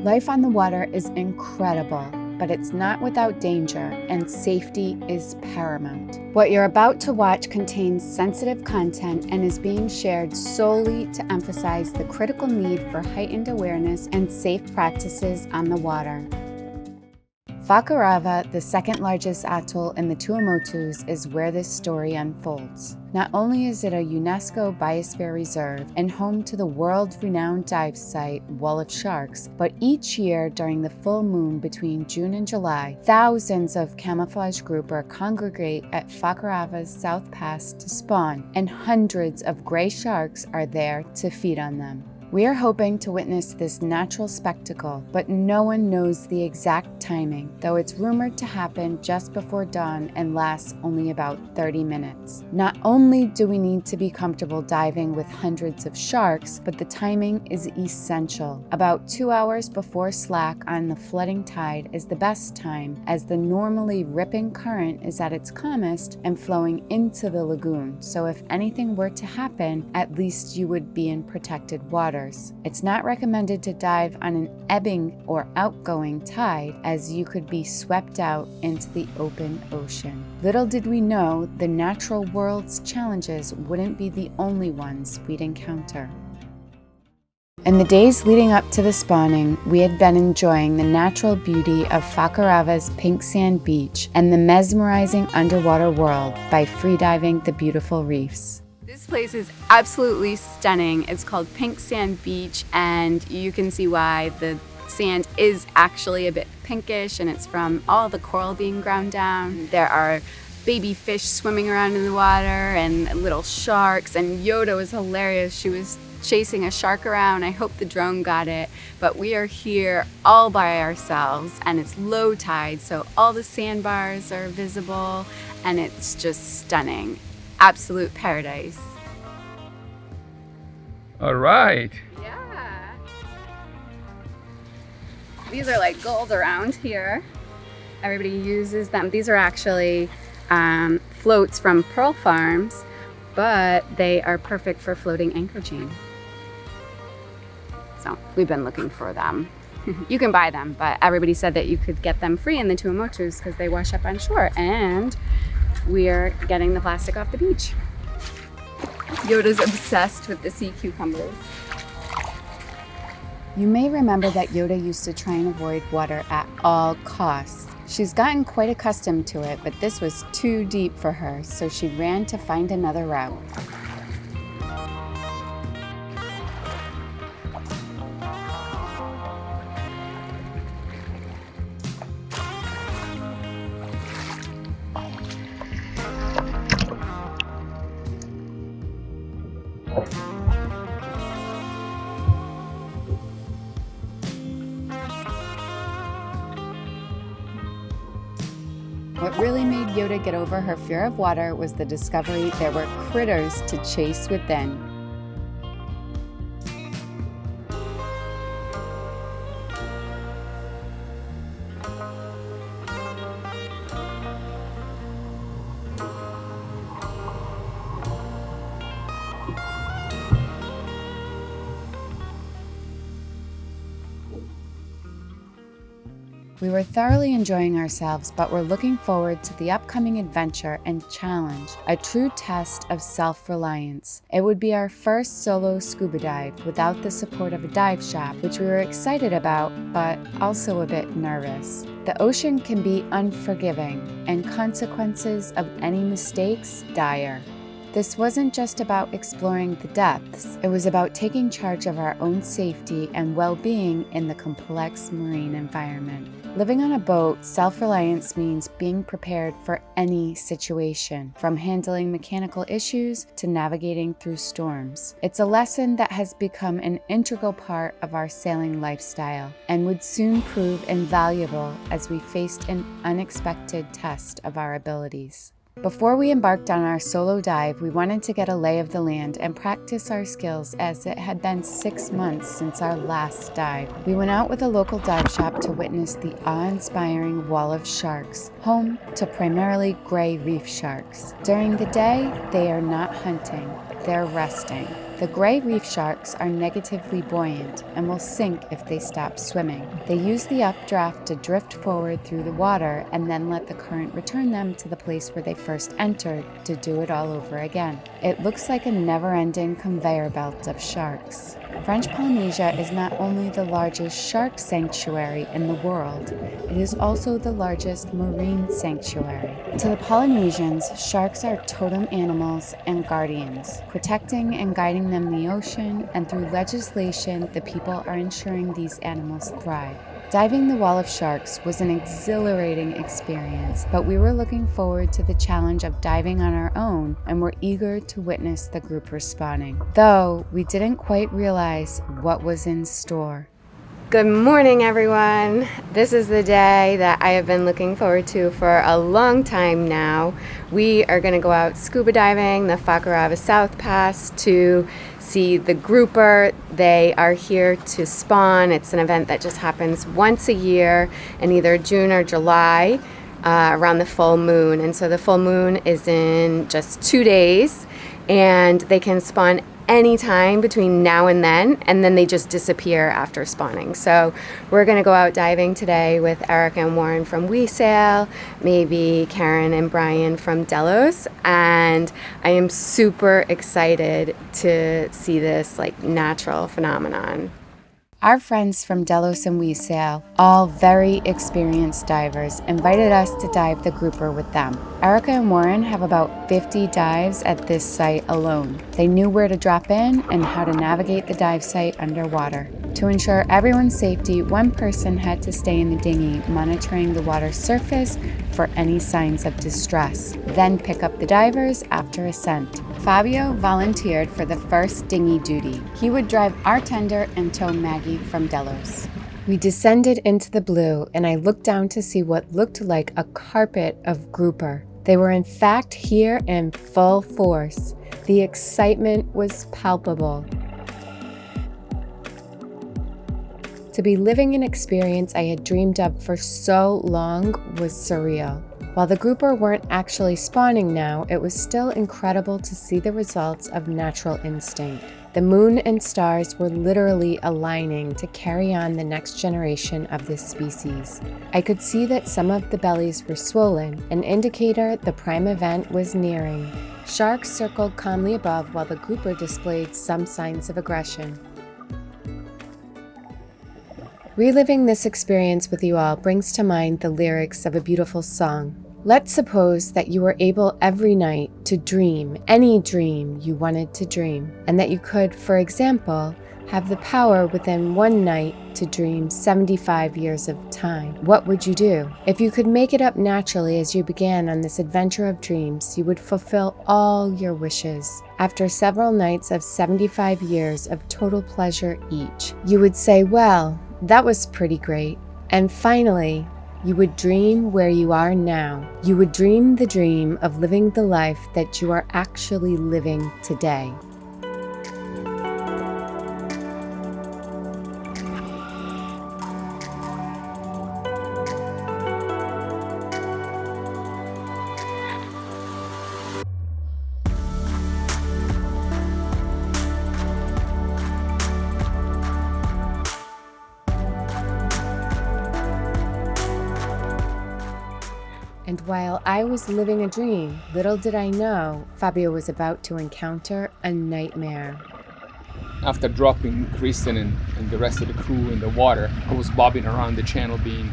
Life on the water is incredible, but it's not without danger, and safety is paramount. What you're about to watch contains sensitive content and is being shared solely to emphasize the critical need for heightened awareness and safe practices on the water. Fakarava, the second largest atoll in the Tuamotus, is where this story unfolds. Not only is it a UNESCO Biosphere Reserve and home to the world-renowned dive site Wall of Sharks, but each year during the full moon between June and July, thousands of camouflage grouper congregate at Fakarava's South Pass to spawn, and hundreds of gray sharks are there to feed on them. We are hoping to witness this natural spectacle, but no one knows the exact timing, though it's rumored to happen just before dawn and lasts only about 30 minutes. Not only do we need to be comfortable diving with hundreds of sharks, but the timing is essential. About 2 hours before slack on the flooding tide is the best time, as the normally ripping current is at its calmest and flowing into the lagoon, so if anything were to happen, at least you would be in protected waters. It's not recommended to dive on an ebbing or outgoing tide, as you could be swept out into the open ocean. Little did we know the natural world's challenges wouldn't be the only ones we'd encounter. In the days leading up to the spawning, we had been enjoying the natural beauty of Fakarava's pink sand beach and the mesmerizing underwater world by freediving the beautiful reefs. This place is absolutely stunning. It's called Pink Sand Beach, and you can see why. The sand is actually a bit pinkish, and it's from all the coral being ground down. There are baby fish swimming around in the water and little sharks, and Yoda was hilarious. She was chasing a shark around. I hope the drone got it, but we are here all by ourselves, and it's low tide, so all the sandbars are visible, and it's just stunning. Absolute paradise. All right. Yeah. These are like gold around here. Everybody uses them. These are actually floats from pearl farms, but they are perfect for floating anchor chain. So we've been looking for them. You can buy them, but everybody said that you could get them free in the Tuamotus because they wash up on shore, and we're getting the plastic off the beach. Yoda's obsessed with the sea cucumbers. You may remember that Yoda used to try and avoid water at all costs. She's gotten quite accustomed to it, but this was too deep for her, so she ran to find another route. What really made Yoda get over her fear of water was the discovery there were critters to chase within. We were thoroughly enjoying ourselves, but we're looking forward to the upcoming adventure and challenge, a true test of self-reliance. It would be our first solo scuba dive without the support of a dive shop, which we were excited about, but also a bit nervous. The ocean can be unforgiving, and consequences of any mistakes dire. This wasn't just about exploring the depths, it was about taking charge of our own safety and well-being in the complex marine environment. Living on a boat, self-reliance means being prepared for any situation, from handling mechanical issues to navigating through storms. It's a lesson that has become an integral part of our sailing lifestyle and would soon prove invaluable as we faced an unexpected test of our abilities. Before we embarked on our solo dive, we wanted to get a lay of the land and practice our skills, as it had been 6 months since our last dive. We went out with a local dive shop to witness the awe-inspiring Wall of Sharks, home to primarily gray reef sharks. During the day, they are not hunting, they're resting. The gray reef sharks are negatively buoyant and will sink if they stop swimming. They use the updraft to drift forward through the water and then let the current return them to the place where they first entered to do it all over again. It looks like a never-ending conveyor belt of sharks. French Polynesia is not only the largest shark sanctuary in the world, it is also the largest marine sanctuary. To the Polynesians, sharks are totem animals and guardians, protecting and guiding them in the ocean, and through legislation, the people are ensuring these animals thrive. Diving the wall of sharks was an exhilarating experience, but we were looking forward to the challenge of diving on our own and were eager to witness the group responding, though we didn't quite realize what was in store. Good morning, everyone. This is the day that I have been looking forward to for a long time now. We are going to go out scuba diving the Fakarava South Pass to see the grouper. They are here to spawn. It's an event that just happens once a year in either June or July around the full moon. And so the full moon is in just 2 days, and they can spawn anytime between now and then they just disappear after spawning. So we're going to go out diving today with Eric and Warren from We Sail, maybe Karen and Brian from Delos, and I am super excited to see this natural phenomenon. Our friends from Delos and We Sail, all very experienced divers, invited us to dive the grouper with them. Erica and Warren have about 50 dives at this site alone. They knew where to drop in and how to navigate the dive site underwater. To ensure everyone's safety, one person had to stay in the dinghy, monitoring the water's surface for any signs of distress, then pick up the divers after ascent. Fabio volunteered for the first dinghy duty. He would drive our tender and tow Maggie from Delos. We descended into the blue, and I looked down to see what looked like a carpet of grouper. They were in fact here in full force. The excitement was palpable. To be living an experience I had dreamed of for so long was surreal. While the grouper weren't actually spawning now, it was still incredible to see the results of natural instinct. The moon and stars were literally aligning to carry on the next generation of this species. I could see that some of the bellies were swollen, an indicator the prime event was nearing. Sharks circled calmly above while the grouper displayed some signs of aggression. Reliving this experience with you all brings to mind the lyrics of a beautiful song. Let's suppose that you were able every night to dream any dream you wanted to dream, and that you could, for example, have the power within one night to dream 75 years of time. What would you do? If you could make it up naturally as you began on this adventure of dreams, you would fulfill all your wishes. After several nights of 75 years of total pleasure each, you would say, well, that was pretty great. And finally, you would dream where you are now. You would dream the dream of living the life that you are actually living today. And while I was living a dream, little did I know Fabio was about to encounter a nightmare. After dropping Kristen and the rest of the crew in the water, I was bobbing around the channel being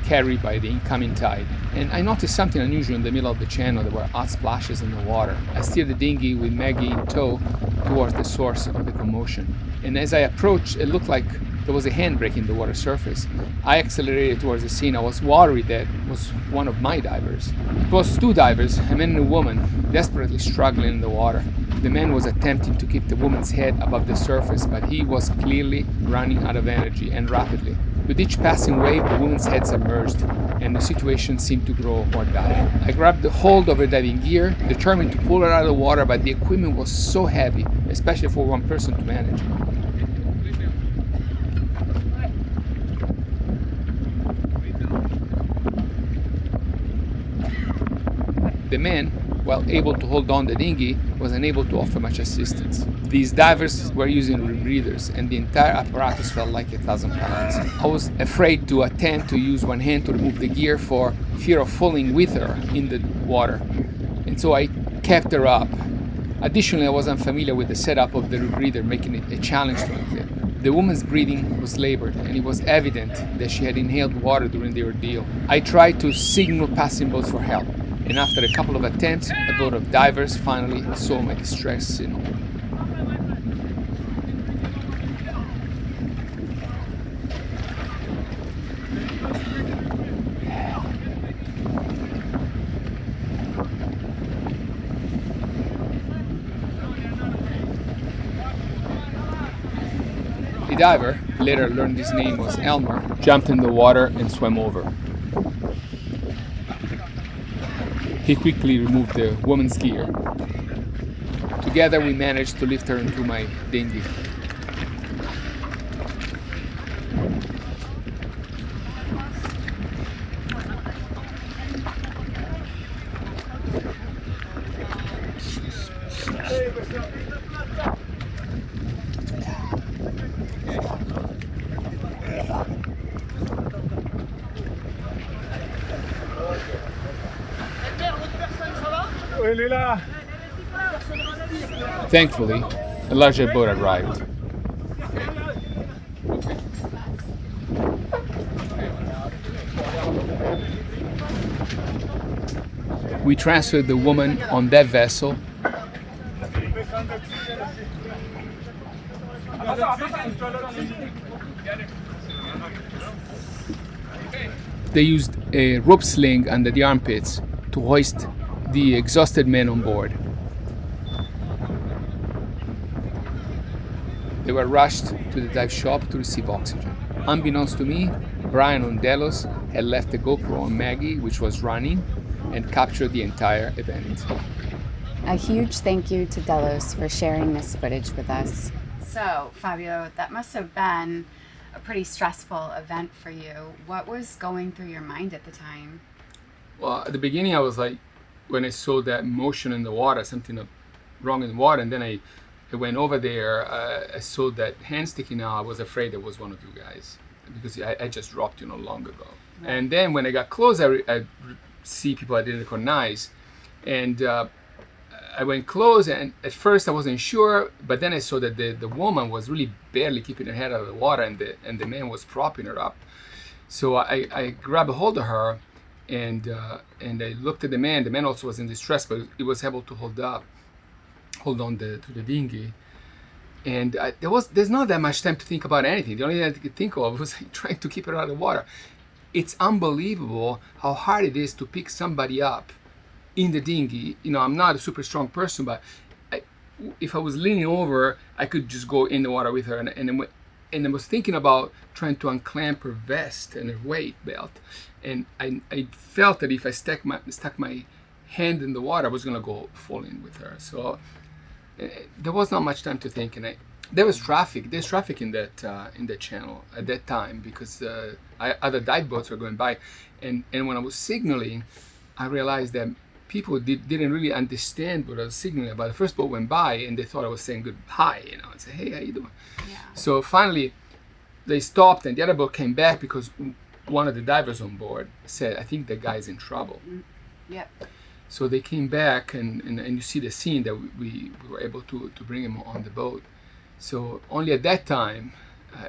carried by the incoming tide. And I noticed something unusual in the middle of the channel. There were hot splashes in the water. I steered the dinghy with Maggie in tow towards the source of the commotion. And as I approached, it looked like there was a hand breaking the water surface. I accelerated towards the scene. I was worried that it was one of my divers. It was two divers, a man and a woman, desperately struggling in the water. The man was attempting to keep the woman's head above the surface, but he was clearly running out of energy, and rapidly. With each passing wave, the woman's head submerged, and the situation seemed to grow more dire. I grabbed the hold of her diving gear, determined to pull her out of the water, but the equipment was so heavy, especially for one person to manage. The man, while able to hold on the dinghy, was unable to offer much assistance. These divers were using rebreathers, and the entire apparatus felt like 1,000 pounds. I was afraid to attempt to use one hand to remove the gear for fear of falling with her in the water, and so I kept her up. Additionally, I was unfamiliar with the setup of the rebreather, making it a challenge to unclip. The woman's breathing was labored, and it was evident that she had inhaled water during the ordeal. I tried to signal passing boats for help, and after a couple of attempts, a boat of divers finally saw my distress signal. The diver, later learned his name was Elmer, jumped in the water and swam over. He quickly removed the woman's gear. Together we managed to lift her into my dinghy. Thankfully, a larger boat arrived. We transferred the woman on that vessel. They used a rope sling under the armpits to hoist the exhausted men on board. They were rushed to the dive shop to receive oxygen. Unbeknownst to me, Brian on Delos had left the GoPro on Maggie, which was running, and captured the entire event. A huge thank you to Delos for sharing this footage with us. So, Fabio, that must have been a pretty stressful event for you. What was going through your mind at the time? Well, at the beginning, I was like, when I saw that motion in the water, something wrong in the water, and then I went over there, I saw that hand sticking out. I was afraid it was one of you guys because I just dropped long ago. Right. And then when I got close, I see people I didn't recognize, and I went close, and at first I wasn't sure, but then I saw that the woman was really barely keeping her head out of the water, and the man was propping her up. So I grabbed a hold of her, and I looked at the man. The man also was in distress, but he was able to hold on to the dinghy. And there's not that much time to think about anything. The only thing I could think of was trying to keep her out of the water. It's unbelievable how hard it is to pick somebody up in the dinghy. I'm not a super strong person, but if I was leaning over, I could just go in the water with her. And I was thinking about trying to unclamp her vest and her weight belt. And I felt that if I stuck my hand in the water, I was going to go fall in with her. So there was not much time to think. And there was traffic. There's traffic in that channel at that time because other dive boats were going by. And when I was signaling, I realized that people didn't really understand what I was signaling about. The first boat went by and they thought I was saying goodbye, and say, hey, how you doing? Yeah. So finally they stopped and the other boat came back because one of the divers on board said, I think the guy's in trouble. Yep. So they came back and you see the scene that we were able to bring him on the boat. So only at that time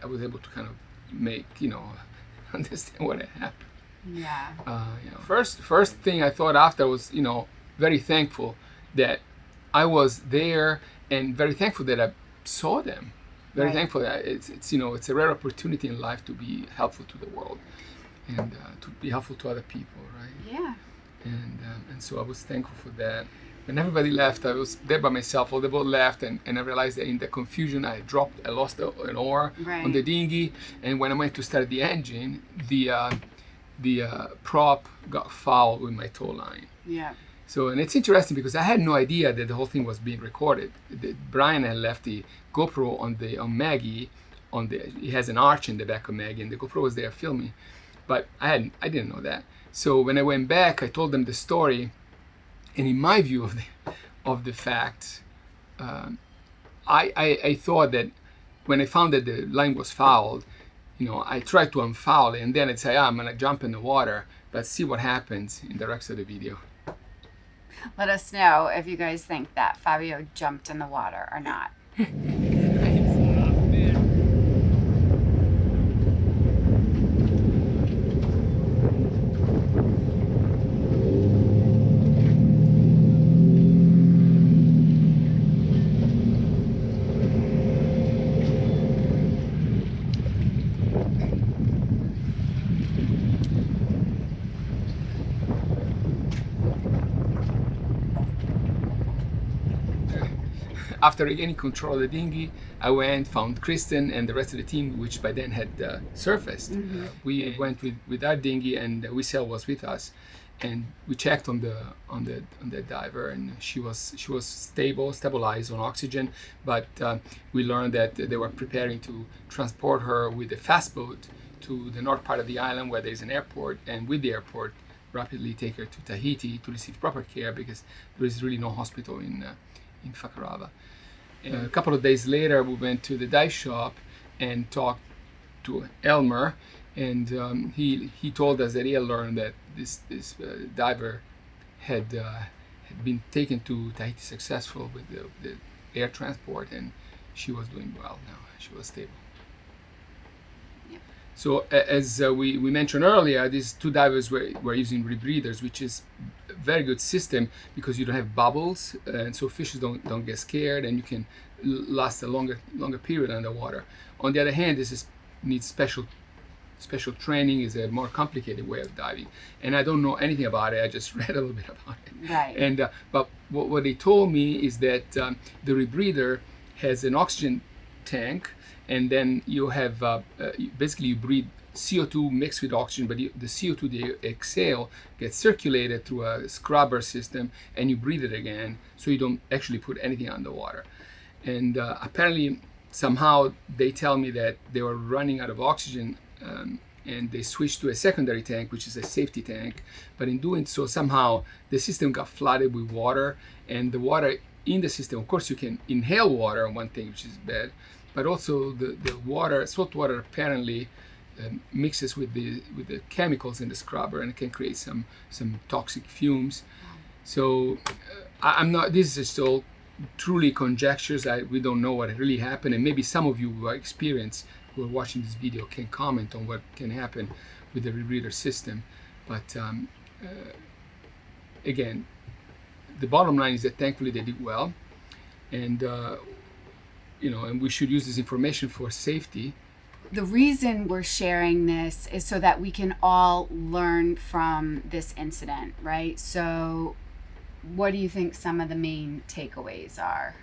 I was able to kind of make, understand what had happened. Yeah. First thing I thought after was, very thankful that I was there and very thankful that I saw them. Very thankful that it's a rare opportunity in life to be helpful to the world and to be helpful to other people, right? Yeah. And so I was thankful for that. When everybody left, I was there by myself. All the boat left, and I realized that in the confusion, I lost an oar on the dinghy. And when I went to start the engine, the prop got fouled with my tow line. Yeah. So, and it's interesting because I had no idea that the whole thing was being recorded. Brian had left the GoPro on Maggie. He has an arch in the back of Maggie, and the GoPro was there filming. But I didn't know that. So when I went back, I told them the story, and in my view of the facts, I thought that when I found that the line was fouled, I tried to unfoul it, and then I'd say, I'm going to jump in the water, but see what happens in the rest of the video. Let us know if you guys think that Fabio jumped in the water or not. After regaining control of the dinghy, I went, found Kristen and the rest of the team, which by then had surfaced. Mm-hmm. We went with our dinghy, and Wissel was with us, and we checked on the diver, and she was stabilized on oxygen, but we learned that they were preparing to transport her with a fast boat to the north part of the island where there's an airport, and with the airport, rapidly take her to Tahiti to receive proper care, because there is really no hospital in Fakarava. A couple of days later, we went to the dive shop and talked to Elmer, and he told us that he had learned that this diver had been taken to Tahiti successful with the air transport, and she was doing well now. She was stable. Yeah. So as we mentioned earlier, these two divers were using rebreathers, which is a very good system because you don't have bubbles, and so fishes don't get scared, and you can last a longer period underwater. On the other hand, needs special training. Is a more complicated way of diving, and I don't know anything about it. I just read a little bit about it. Right. And but what they told me is that the rebreather has an oxygen tank, and then you have basically you breathe CO2 mixed with oxygen, but the CO2 they exhale gets circulated through a scrubber system, and you breathe it again, so you don't actually put anything underwater. And apparently, somehow they tell me that they were running out of oxygen, and they switched to a secondary tank, which is a safety tank. But in doing so, somehow the system got flooded with water, and the water in the system, of course, you can inhale water, one thing, which is bad, but also the water, salt water, apparently mixes with the chemicals in the scrubber, and it can create some toxic fumes. So I'm not. This is still truly conjectures. We don't know what really happened, and maybe some of you who are experienced, who are watching this video, can comment on what can happen with the rebreather system. But again, the bottom line is that thankfully they did well, and and we should use this information for safety. The reason we're sharing this is so that we can all learn from this incident, right? So what do you think some of the main takeaways are?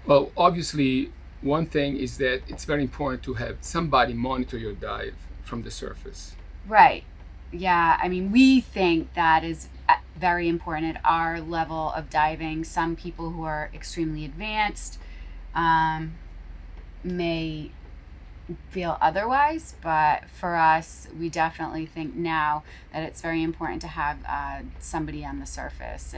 Well, obviously, one thing is that it's very important to have somebody monitor your dive from the surface. Right. Yeah. I mean, we think that is very important at our level of diving. Some people who are extremely advanced may feel otherwise, but for us, we definitely think now that it's very important to have somebody on the surface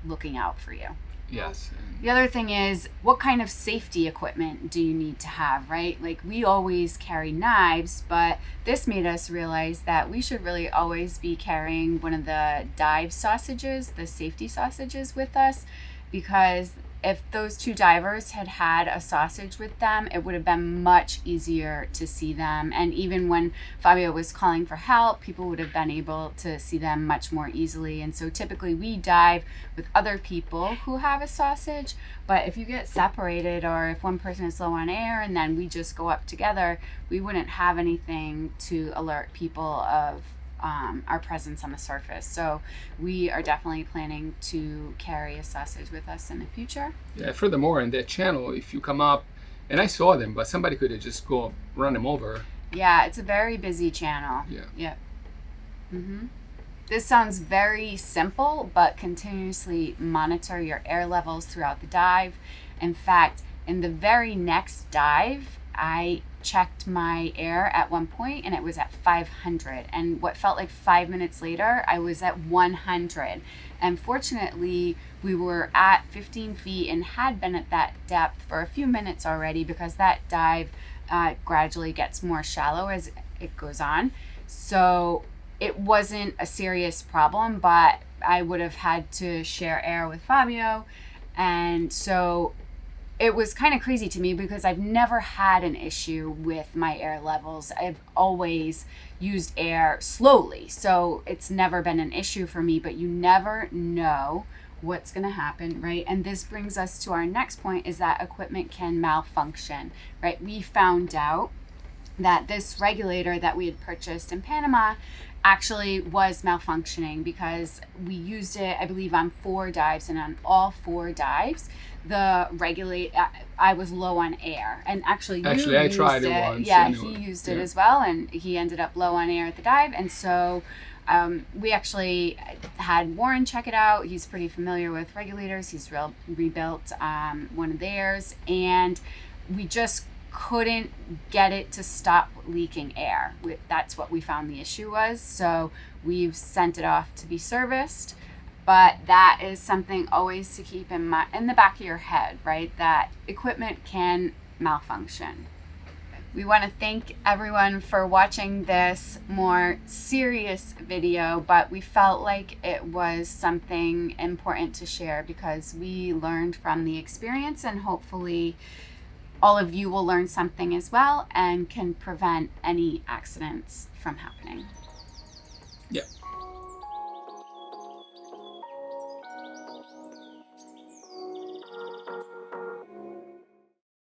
looking out for you. Yes. The other thing is, what kind of safety equipment do you need to have, right? Like, we always carry knives, but this made us realize that we should really always be carrying one of the dive sausages, the safety sausages, with us, because if those two divers had had a sausage with them, it would have been much easier to see them. And even when Fabio was calling for help, people would have been able to see them much more easily. And so typically we dive with other people who have a sausage, but if you get separated, or if one person is low on air and then we just go up together, we wouldn't have anything to alert people of our presence on the surface. So we are definitely planning to carry a sausage with us in the future. Yeah, furthermore, in that channel, if you come up, and I saw them, but somebody could have just go run them over. Yeah, it's a very busy channel. Yeah. Yep. Mm-hmm. This sounds very simple, but continuously monitor your air levels throughout the dive. In fact, in the very next dive, I checked my air at one point and it was at 500, and what felt like 5 minutes later I was at 100. And fortunately we were at 15 feet and had been at that depth for a few minutes already, because that dive gradually gets more shallow as it goes on. So it wasn't a serious problem, but I would have had to share air with Fabio. And so it was kind of crazy to me because I've never had an issue with my air levels. I've always used air slowly, so it's never been an issue for me, but you never know what's going to happen, right? And this brings us to our next point, is that equipment can malfunction, right? We found out that this regulator that we had purchased in Panama actually was malfunctioning because we used it, I believe, on 4 dives, and on all 4 dives I was low on air. And actually I tried it once. Yeah, anyway. He used it as well, and he ended up low on air at the dive. And so we actually had Warren check it out. He's pretty familiar with regulators. He's rebuilt one of theirs, and we just couldn't get it to stop leaking air. That's what we found the issue was. So we've sent it off to be serviced. But that is something always to keep in mind, in the back of your head, right? That equipment can malfunction. We want to thank everyone for watching this more serious video, but we felt like it was something important to share because we learned from the experience, and hopefully all of you will learn something as well and can prevent any accidents from happening. Yeah.